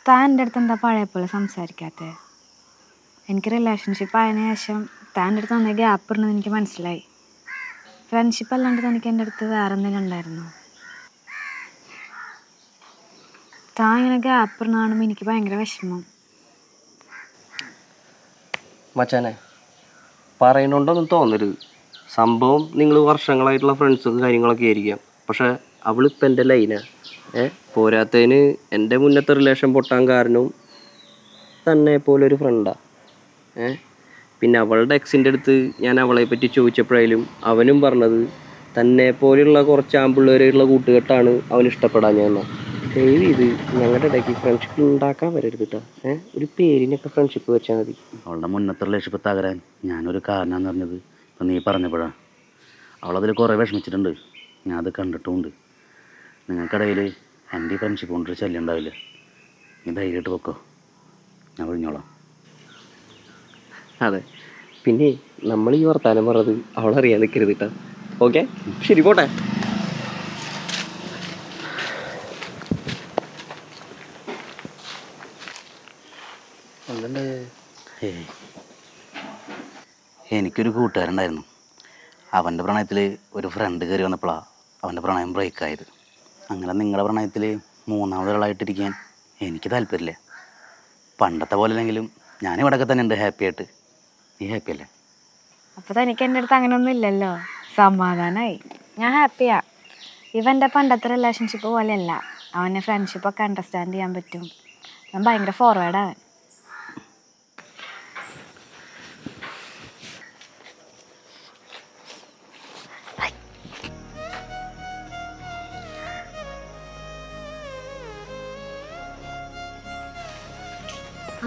താൻ എൻ്റെ അടുത്ത് എന്താ പഴയ പോലെ സംസാരിക്കാത്തത്? എനിക്ക് റിലേഷൻഷിപ്പ് ആയതിനു ശേഷം താൻ എൻ്റെ അടുത്ത് നന്നായി ഗ്യാപ്പ് ഉണ്ടെന്ന് എനിക്ക് മനസ്സിലായി. ഫ്രണ്ട്ഷിപ്പ് അല്ലാണ്ട് തനിക്ക് എൻ്റെ അടുത്ത് വേറെ എന്തെങ്കിലും ഉണ്ടായിരുന്നോ? താൻ ഇങ്ങനെ ഗ്യാപ്പ് ഇടുന്ന കാണുമ്പോൾ എനിക്ക് ഭയങ്കര വിഷമം. മച്ചാനെ പറയുന്നുണ്ടോന്നും തോന്നരുത്. സംഭവം നിങ്ങൾ വർഷങ്ങളായിട്ടുള്ള ഫ്രണ്ട്സും കാര്യങ്ങളൊക്കെ ആയിരിക്കാം. പക്ഷെ അവളിപ്പോൾ എൻ്റെ ലൈനാ. പോരാത്തതിന് എൻ്റെ മുന്നത്തെ റിലേഷൻ പൊട്ടാൻ കാരണവും തന്നെ പോലൊരു ഫ്രണ്ടാണ്. പിന്നെ അവളുടെ എക്സിൻ്റെ അടുത്ത് ഞാൻ അവളെ പറ്റി ചോദിച്ചപ്പോഴായാലും അവനും പറഞ്ഞത് തന്നെ പോലെയുള്ള കുറച്ച് ആമ്പിള്ളേരുള്ള കൂട്ടുകെട്ടാണ് അവന് ഇഷ്ടപ്പെടാൻ. ഞാൻ ദയവ് ഇത് ഞങ്ങളുടെ ഇടയ്ക്ക് ഫ്രണ്ട്ഷിപ്പ് ഉണ്ടാക്കാൻ വരരുത് കേട്ടോ. ഒരു പേരിനൊക്കെ ഫ്രണ്ട്ഷിപ്പ് വെച്ചാൽ മതി. അവളുടെ മുന്നത്തെ റിലേഷൻഷിപ്പ് തകരാൻ ഞാനൊരു കാരണമെന്ന് പറഞ്ഞത് ഇപ്പം നീ പറഞ്ഞപ്പോഴാണ്. അവളതിൽ കുറേ വിഷമിച്ചിട്ടുണ്ട്, ഞാൻ അത് കണ്ടിട്ടുമുണ്ട്. നിങ്ങൾക്കിടയിൽ എൻ്റെ ഈ ഫ്രണ്ട്ഷിപ്പ് കൊണ്ടൊരു ശല്യം ഉണ്ടാവില്ല. നീ ധൈര്യമായിട്ട് വെക്കോ, ഞാൻ വിളിഞ്ഞോളാം. അതെ, പിന്നെ നമ്മൾ ഈ വർത്താനം പറഞ്ഞത് അവളറിയാൻ നിൽക്കരുത് കേട്ടോ. ഓക്കെ, ശരി, പോട്ടെ. എനിക്കൊരു കൂട്ടുകാരുണ്ടായിരുന്നു. അവൻ്റെ പ്രണയത്തിൽ ഒരു ഫ്രണ്ട് കയറി വന്നപ്പോഴാണ് അവൻ്റെ പ്രണയം ബ്രേക്കായത്. അങ്ങനെ നിങ്ങളുടെ പ്രണയത്തിൽ മൂന്നാമതൊരാളായിട്ടിരിക്കാൻ എനിക്ക് താല്പര്യമില്ല. പണ്ടത്തെ പോലെ അല്ലെങ്കിലും ഞാനിവിടെയൊക്കെ തന്നെ ഉണ്ട് ഹാപ്പിയായിട്ട്. നീ ഹാപ്പി അല്ലേ? അപ്പോൾ തനിക്ക് എൻ്റെ അടുത്ത് അങ്ങനെയൊന്നും ഇല്ലല്ലോ. സമാധാനമായി, ഞാൻ ഹാപ്പിയാ. ഇവൻ്റെ പണ്ടത്തെ റിലേഷൻഷിപ്പ് പോലെയല്ല. അവനെ ഫ്രണ്ട്ഷിപ്പൊക്കെ അണ്ടർസ്റ്റാൻഡ് ചെയ്യാൻ പറ്റും. ഞാൻ ഭയങ്കര ഫോർവേഡാണ്.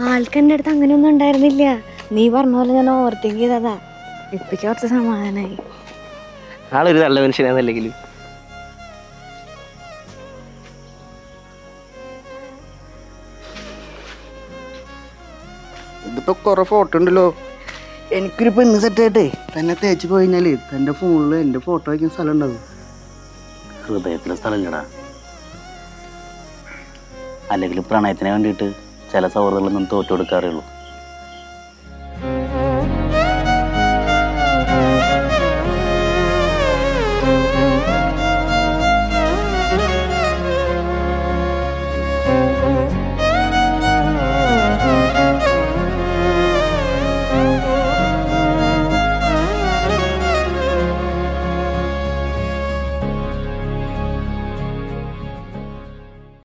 ആൾക്ക് എൻ്റെ അടുത്ത് അങ്ങനെയൊന്നും ഉണ്ടായിരുന്നില്ല. നീ പറഞ്ഞ പോലെ ഞാൻ ഓവർ തിങ്ക് ചെയ്തതാ. ഇപ്പൊക്ക് കുറച്ച് സമാധാനമായി. ആളൊരു നല്ല മനുഷ്യനാണെന്നല്ലെങ്കിലും ഇതിപ്പോൾ കുറേ ഫോട്ടോ ഉണ്ടല്ലോ. എനിക്കൊരു പെണ്ണ് സെറ്റായിട്ടേ തന്നെ തേച്ച് പോയി കഴിഞ്ഞാൽ തൻ്റെ ഫോണിൽ എൻ്റെ ഫോട്ടോ വയ്ക്കുന്ന സ്ഥലം ഉണ്ടാവും. ഹൃദയത്തിലെ സ്ഥലം കേടാ. അല്ലെങ്കിൽ പ്രണയത്തിന് വേണ്ടിയിട്ട് ചില സൗഹൃദങ്ങളൊന്നും തോറ്റു കൊടുക്കാറേ ഉള്ളൂ.